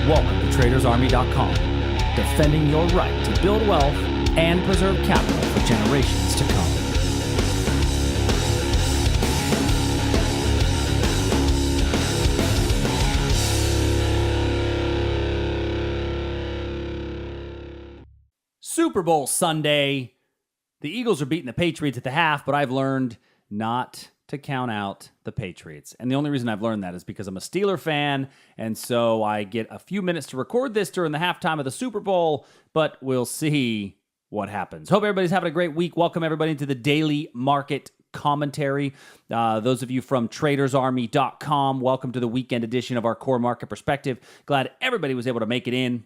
Welcome to TradersArmy.com, defending your right to build wealth and preserve capital for generations to come. Super Bowl Sunday. The Eagles are beating the Patriots at the half, but I've learned not to count out the Patriots. And the only reason I've learned that is because I'm a Steeler fan, and so I get a few minutes to record this during the halftime of the Super Bowl, but we'll see what happens. Hope everybody's having a great week. Welcome everybody to the daily market commentary. Those of you from TradersArmy.com, welcome to the weekend edition of our core market perspective. Glad everybody was able to make it in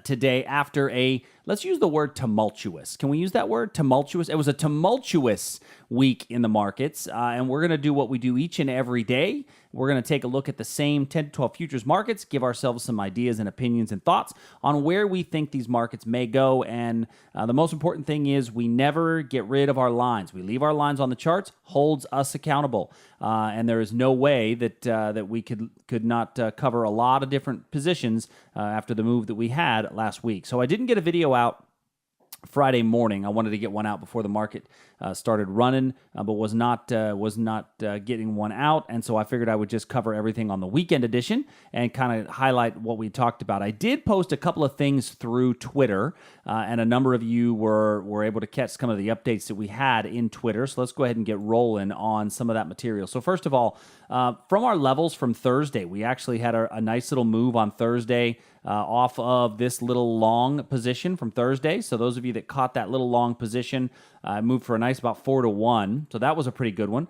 today after a, let's use the word tumultuous. Can we use that word? Tumultuous? It was a tumultuous week in the markets, and we're going to do what we do each and every day. We're going to take a look at the same 10 to 12 futures markets, give ourselves some ideas and opinions and thoughts on where we think these markets may go, and the most important thing is we never get rid of our lines. We leave our lines on the charts, holds us accountable, and there is no way that we could not cover a lot of different positions after the move that we had last week. So I didn't get a video out Friday morning. I wanted to get one out before the market started running, but was not getting one out, and so I figured I would just cover everything on the weekend edition and kind of highlight what we talked about. I did post a couple of things through Twitter, and a number of you were able to catch some of the updates that we had in Twitter, so let's go ahead and get rolling on some of that material. So first of all, from our levels from Thursday, we actually had a nice little move on Thursday off of this little long position from Thursday. So those of you that caught that little long position moved for a nice about 4-1. So that was a pretty good one.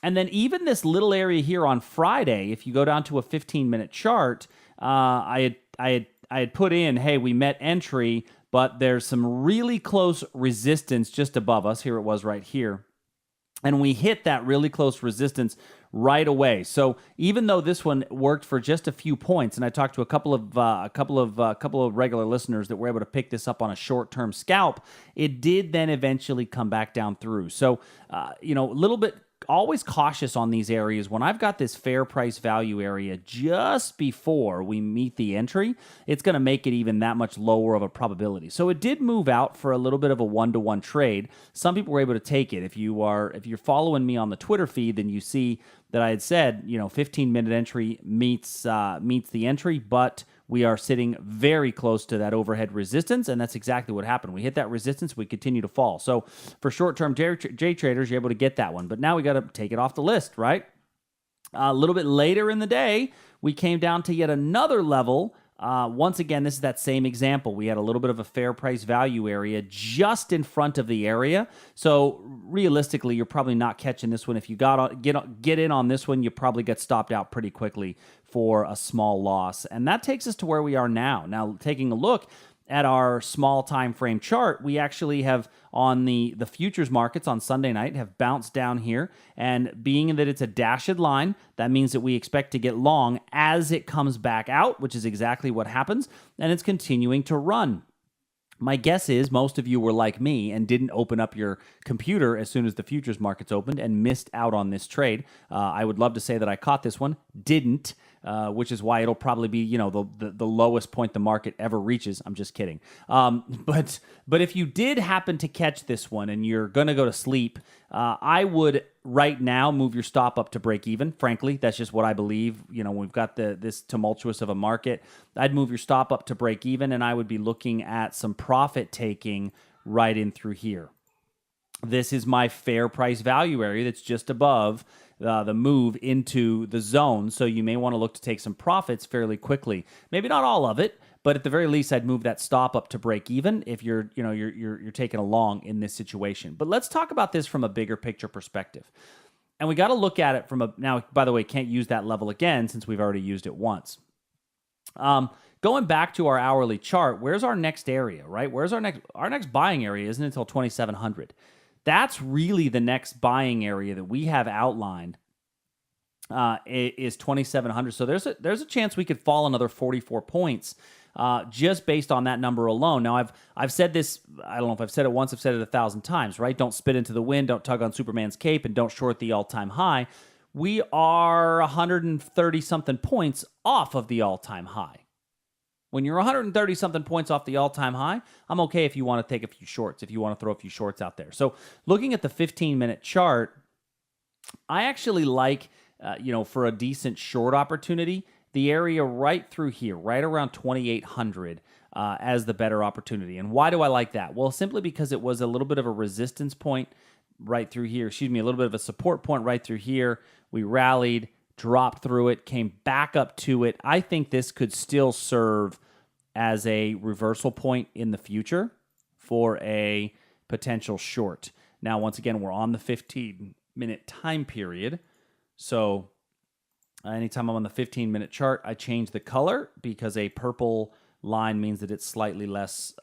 And then even this little area here on Friday, if you go down to a 15-minute chart, I had put in, hey, we met entry, but there's some really close resistance just above us. Here it was right here. And we hit that really close resistance right away. So even though this one worked for just a few points, and I talked to a couple of regular listeners that were able to pick this up on a short-term scalp, it did then eventually come back down through. So a little bit always cautious on these areas. When I've got this fair price value area just before we meet the entry, it's going to make it even that much lower of a probability. So it did move out for a little bit of a 1-to-1 trade. Some people were able to take it. If you're following me on the Twitter feed, then you see that I had said, 15-minute entry meets the entry, but we are sitting very close to that overhead resistance, and that's exactly what happened. We hit that resistance, we continue to fall. So for short-term J traders, you're able to get that one. But now we got to take it off the list, right? A little bit later in the day, we came down to yet another level. Once again, this is that same example. We had a little bit of a fair price value area just in front of the area. So realistically, you're probably not catching this one. If you get in on this one, you probably get stopped out pretty quickly for a small loss. And that takes us to where we are now. Now, taking a look at our small time frame chart, we actually have on the futures markets on Sunday night have bounced down here, and being that it's a dashed line, that means that we expect to get long as it comes back out, which is exactly what happens, and it's continuing to run. My guess is most of you were like me and didn't open up your computer as soon as the futures markets opened and missed out on this trade. I would love to say that I caught this one, didn't. Which is why it'll probably be, the lowest point the market ever reaches. I'm just kidding. But if you did happen to catch this one and you're going to go to sleep, I would right now move your stop up to break even. Frankly, that's just what I believe. We've got this tumultuous of a market. I'd move your stop up to break even, and I would be looking at some profit taking right in through here. This is my fair price value area that's just above the move into the zone, so you may want to look to take some profits fairly quickly. Maybe not all of it, but at the very least, I'd move that stop up to break even if you're taking a long in this situation. But let's talk about this from a bigger picture perspective, and we got to look at it from a now. By the way, can't use that level again since we've already used it once. Going back to our hourly chart, where's our next area? Right? Where's our next buying area? Isn't until 2,700. That's really the next buying area that we have outlined is 2,700. So there's a chance we could fall another 44 points just based on that number alone. Now, I've said this, I don't know if I've said it once, I've said it 1,000 times, right? Don't spit into the wind, don't tug on Superman's cape, and don't short the all-time high. We are 130-something points off of the all-time high. When you're 130 something points off the all-time high, I'm okay if you want to take a few shorts, if you want to throw a few shorts out there. So looking at the 15-minute chart, I actually like, for a decent short opportunity, the area right through here, right around 2,800 as the better opportunity. And why do I like that? Well, simply because it was a little bit of a resistance point right through here. A little bit of a support point right through here. We rallied, dropped through it, came back up to it. I think this could still serve as a reversal point in the future for a potential short. Now, once again, we're on the 15-minute time period. So anytime I'm on the 15-minute chart, I change the color because a purple line means that it's slightly less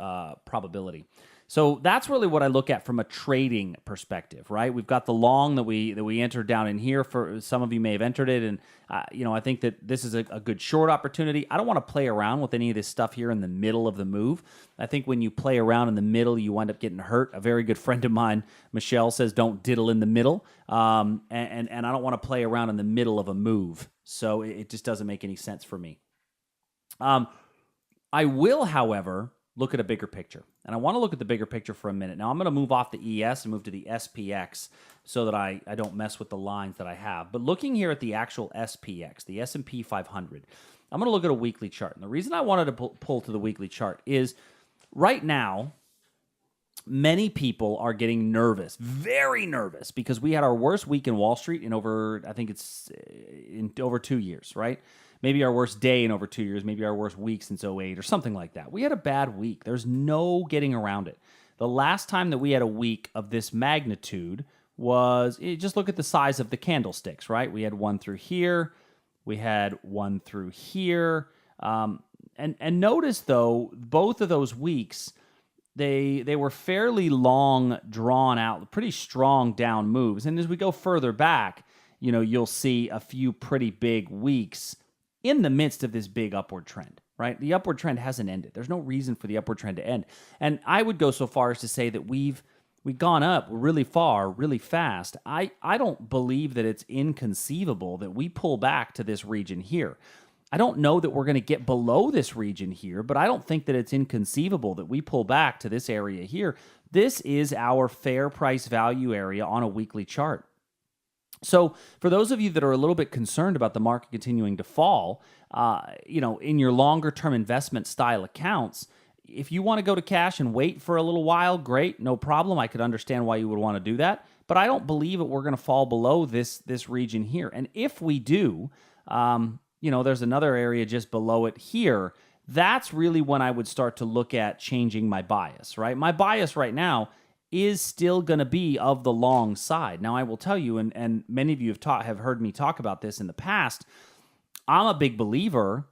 probability. So that's really what I look at from a trading perspective, right? We've got the long that we entered down in here. For some of you may have entered it, and I think that this is a good short opportunity. I don't want to play around with any of this stuff here in the middle of the move. I think when you play around in the middle, you wind up getting hurt. A very good friend of mine, Michelle, says don't diddle in the middle, and I don't want to play around in the middle of a move. So it just doesn't make any sense for me. I will, however, look at a bigger picture. And I want to look at the bigger picture for a minute. Now, I'm going to move off the ES and move to the SPX so that I don't mess with the lines that I have. But looking here at the actual SPX, the S&P 500, I'm going to look at a weekly chart. And the reason I wanted to pull to the weekly chart is right now, many people are getting nervous, very nervous, because we had our worst week in Wall Street in over 2 years, right? Maybe our worst day in over 2 years, maybe our worst week since '08 or something like that. We had a bad week. There's no getting around it. The last time that we had a week of this magnitude was, just look at the size of the candlesticks, right? We had one through here. We had one through here. And notice, though, both of those weeks, they were fairly long, drawn out, pretty strong down moves. And as we go further back, you'll see a few pretty big weeks in the midst of this big upward trend, right? The upward trend hasn't ended. There's no reason for the upward trend to end. And I would go so far as to say that we've gone up really far, really fast. I don't believe that it's inconceivable that we pull back to this region here. I don't know that we're going to get below this region here, but I don't think that it's inconceivable that we pull back to this area here. This is our fair price value area on a weekly chart. So for those of you that are a little bit concerned about the market continuing to fall, in your longer term investment style accounts, if you want to go to cash and wait for a little while, great, no problem. I could understand why you would want to do that, but I don't believe that we're going to fall below this region here. And if we do, there's another area just below it here. That's really when I would start to look at changing my bias, right? My bias right now is still going to be of the long side. Now, I will tell you, and many of you have heard me talk about this in the past, I'm a big believer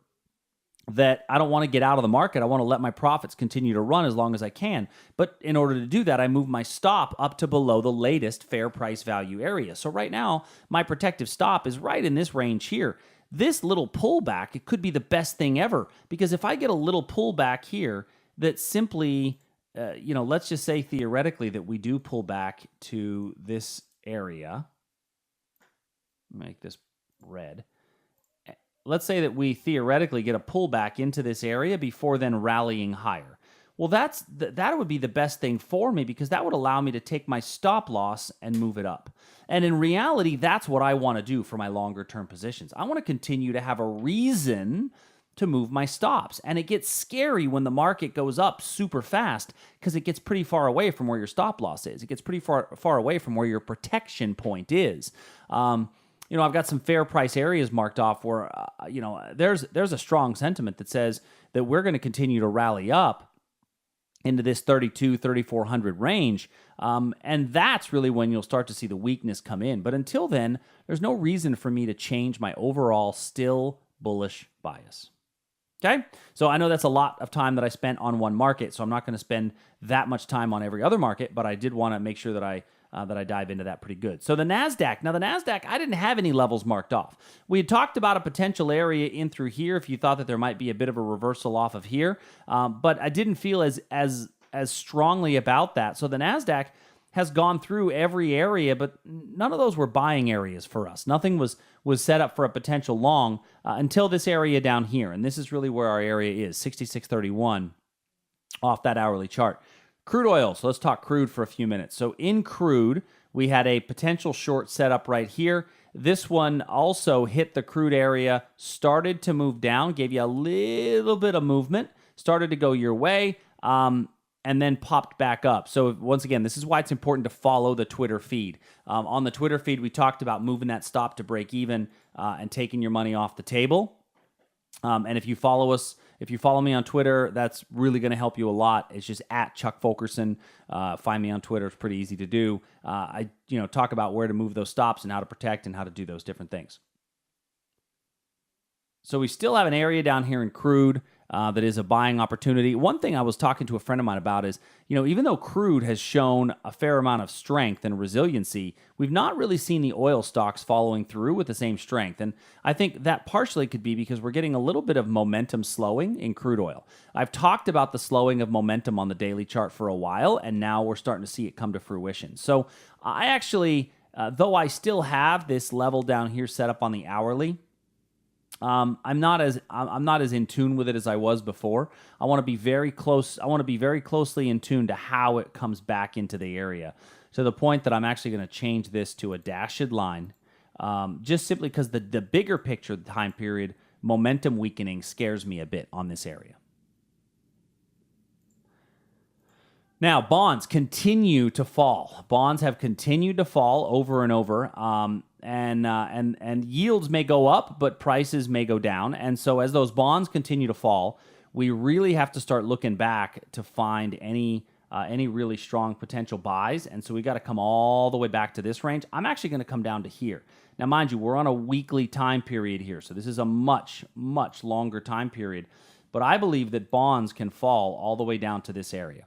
that I don't want to get out of the market. I want to let my profits continue to run as long as I can. But in order to do that, I move my stop up to below the latest fair price value area. So right now, my protective stop is right in this range here. This little pullback, it could be the best thing ever, because if I get a little pullback here that simply... let's just say theoretically that we do pull back to this area. Make this red. Let's say that we theoretically get a pullback into this area before then rallying higher. Well, that would be the best thing for me, because that would allow me to take my stop loss and move it up. And in reality, that's what I want to do for my longer term positions. I want to continue to have a reason to move my stops. And it gets scary when the market goes up super fast, because it gets pretty far away from where your stop loss is. It gets pretty far away from where your protection point is. I've got some fair price areas marked off where, there's a strong sentiment that says that we're going to continue to rally up into this 3,400 range. And that's really when you'll start to see the weakness come in. But until then, there's no reason for me to change my overall still bullish bias. Okay, so I know that's a lot of time that I spent on one market, so I'm not going to spend that much time on every other market, but I did want to make sure that I dive into that pretty good. So the NASDAQ, I didn't have any levels marked off. We had talked about a potential area in through here if you thought that there might be a bit of a reversal off of here, but I didn't feel as strongly about that. So the NASDAQ, has gone through every area, but none of those were buying areas for us. Nothing was set up for a potential long until this area down here. And this is really where our area is, 66.31 off that hourly chart. Crude oil. So let's talk crude for a few minutes. So in crude, we had a potential short setup right here. This one also hit the crude area, started to move down, gave you a little bit of movement, started to go your way, and then popped back up. So once again, this is why it's important to follow the Twitter feed. On the Twitter feed, we talked about moving that stop to break even and taking your money off the table. And if you follow us, if you follow me on Twitter, that's really going to help you a lot. It's just at Chuck Fulkerson. Find me on Twitter. It's pretty easy to do. I talk about where to move those stops and how to protect and how to do those different things. So we still have an area down here in crude that is a buying opportunity. One thing I was talking to a friend of mine about is, even though crude has shown a fair amount of strength and resiliency, we've not really seen the oil stocks following through with the same strength. And I think that partially could be because we're getting a little bit of momentum slowing in crude oil. I've talked about the slowing of momentum on the daily chart for a while, and now we're starting to see it come to fruition. So I actually, though I still have this level down here set up on the hourly, I'm not as in tune with it as I was before. I want to be very close. I want to be very closely in tune to how it comes back into the area, to the point that I'm actually going to change this to a dashed line, just simply because the bigger picture time period momentum weakening scares me a bit on this area. Now, bonds continue to fall. Bonds have continued to fall over and over. And yields may go up, but prices may go down. And so as those bonds continue to fall, we really have to start looking back to find any really strong potential buys. And so we got to come all the way back to this range. I'm actually going to come down to here. Now, mind you, we're on a weekly time period here. So this is a much, much longer time period. But I believe that bonds can fall all the way down to this area.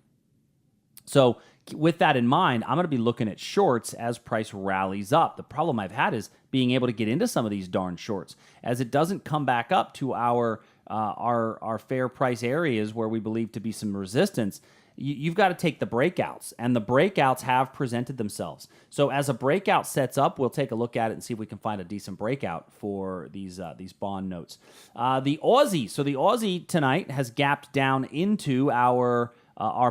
So with that in mind, I'm going to be looking at shorts as price rallies up. The problem I've had is being able to get into some of these darn shorts as it doesn't come back up to our fair price areas where we believe to be some resistance. You've got to take the breakouts, and the breakouts have presented themselves. So as a breakout sets up, we'll take a look at it and see if we can find a decent breakout for these bond notes. The Aussie. So the Aussie tonight has gapped down into our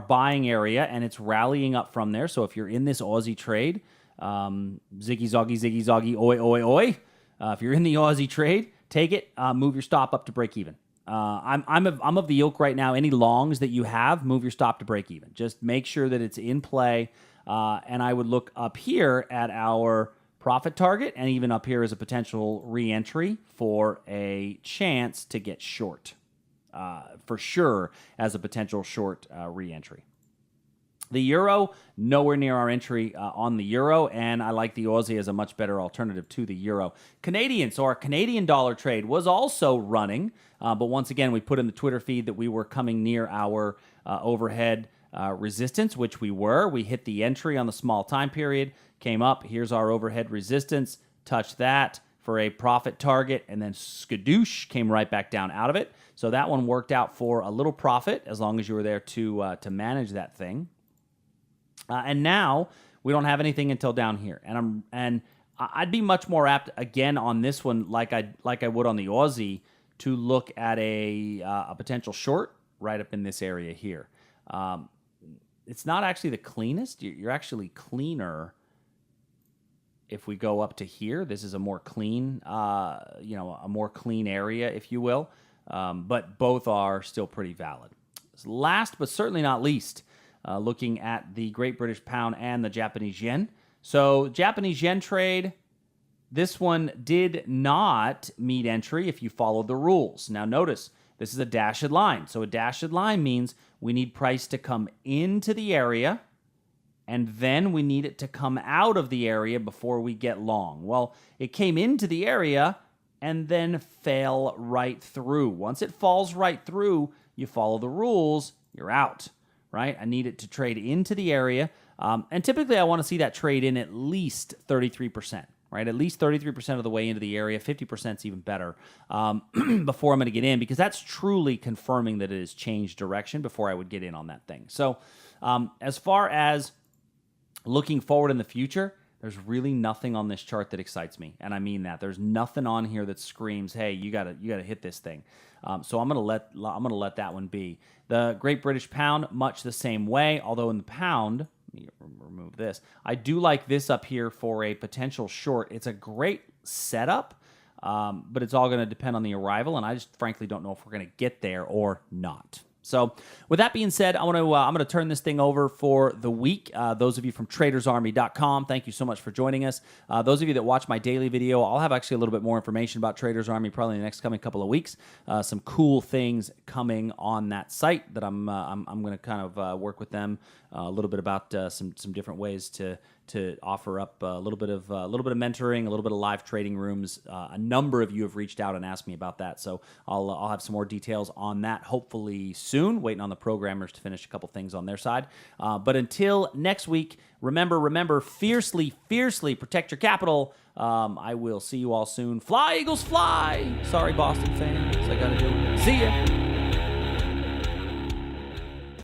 buying area, and it's rallying up from there. So if you're in this Aussie trade, ziggy zoggy, oi, oi, oi. If you're in the Aussie trade, take it, move your stop up to break even. I'm of the ilk right now. Any longs that you have, move your stop to break even. Just make sure that it's in play. And I would look up here at our profit target, and even up here as a potential re-entry for a chance to get short. For sure as a potential short re-entry. The euro, nowhere near our entry on the euro, and I like the Aussie as a much better alternative to the euro. Canadian, so our Canadian dollar trade was also running, but once again, we put in the Twitter feed that we were coming near our overhead resistance, which we were. We hit the entry on the small time period, came up, here's our overhead resistance, touched that for a profit target, and then skadoosh, came right back down out of it. So that one worked out for a little profit as long as you were there to manage that thing. And now we don't have anything until down here, and I'd be much more apt again on this one, like I would on the Aussie, to look at a potential short right up in this area here. It's not actually the cleanest. You're actually cleaner if we go up to here. This is a more clean, a more clean area, if you will. But both are still pretty valid. Last but certainly not least, looking at the Great British Pound and the Japanese Yen. So Japanese Yen trade, this one did not meet entry if you followed the rules. Now notice, this is a dashed line. So a dashed line means we need price to come into the area, and then we need it to come out of the area before we get long. Well, it came into the area and then fell right through. Once it falls right through, you follow the rules, you're out, right? I need it to trade into the area. And typically I want to see that trade in at least 33%, right? At least 33% of the way into the area. 50% is even better before I'm going to get in, because that's truly confirming that it has changed direction before I would get in on that thing. So as far as looking forward in the future, there's really nothing on this chart that excites me, and I mean that. There's nothing on here that screams, "Hey, you gotta hit this thing." So I'm gonna let that one be. The Great British Pound, much the same way. Although in the pound, let me remove this. I do like this up here for a potential short. It's a great setup, but it's all going to depend on the arrival, and I just frankly don't know if we're going to get there or not. So with that being said, I'm going to turn this thing over for the week. Those of you from tradersarmy.com, thank you so much for joining us. Those of you that watch my daily video, I'll have actually a little bit more information about Traders Army probably in the next coming couple of weeks. Some cool things coming on that site that I'm going to kind of work with them a little bit about some different ways to offer up a little bit of mentoring, a little bit of live trading rooms. A number of you have reached out and asked me about that, so I'll have some more details on that hopefully soon. Waiting on the programmers to finish a couple things on their side. But until next week, remember, fiercely protect your capital. I will see you all soon. Fly, Eagles, fly! Sorry, Boston fans, I gotta do it. See ya.